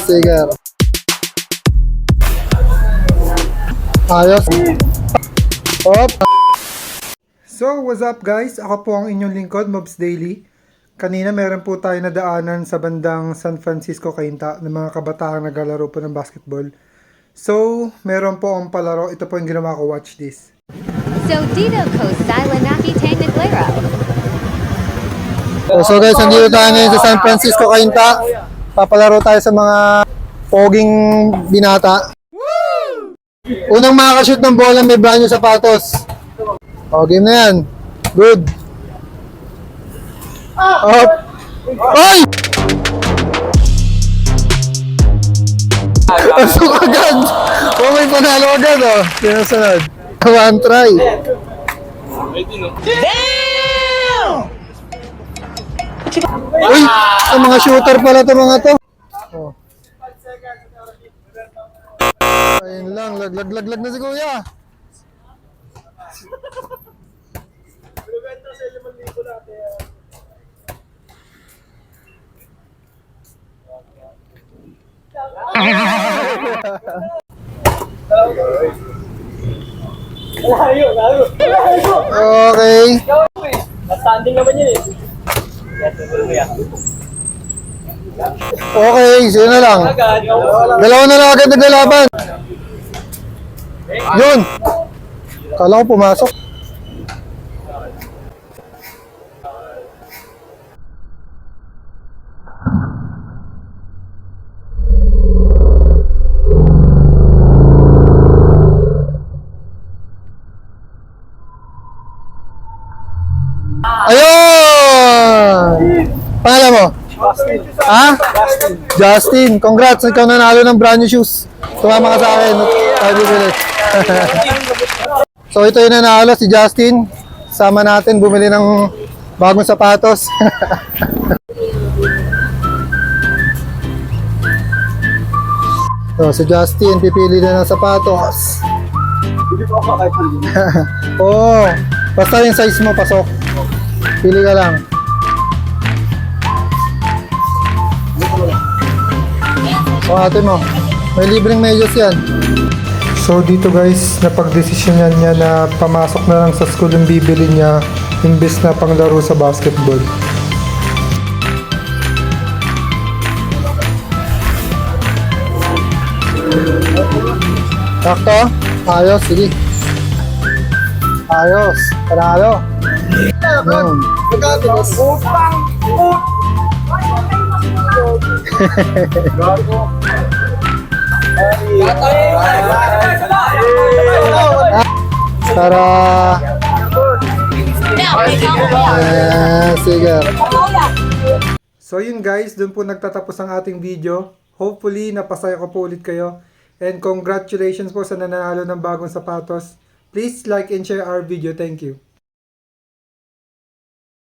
Sige. Ayos. Op. So, what's up guys? Ako po ang inyong lingkod, Mobs Daily. Kanina meron po tayo nadaanan sa bandang San Francisco, Cainta ng mga kabataang naglalaro po ng basketball. So, meron po ang palaro. Ito po yung ginawa ko, watch this. So dito ko sila nakitenglaro. So guys, nandito tayo ngayon sa San Francisco, Cainta. Papalaro tayo sa mga poging binata. Unang makakashoot ng bola may brand new sapatos. O, game na yan. Good. Up. Ay! Pasok agad. Oh, may panalo agad oh. Sinasunod. One try. Uy! Ang mga shooter pala ito mga to. Oh. Ayun lang. Lag na si Kuya. Okay. Standing naman yun eh. Okay, sino na lang? Dalawa na lang agad naglalaban. Yun. Kala ko pumasok. Ayun! Pangalan mo? Ha? Justin. Congrats, ikaw nanalo ng brand new shoes. Tumama ka sa akin. So ito yung nanalo, si Justin. Sama natin bumili ng bagong sapatos. So si Justin pipili na ng sapatos. Oo. Basta yung size mo pasok. Pili ka lang. O ate mo, may libreng medyas yan. So dito guys, napagdesisyonan niya na pamasok na lang sa school yung bibili niya imbes na panglaro sa basketball. Sakto? Ayos, sige. Ayos, panalo. Yun. Para sige. So yun guys, dun po nagtatapos ang ating video. Hopefully napasaya ko po ulit kayo. And congratulations po sa nanalo ng bagong sapatos. Please like and share our video. Thank you.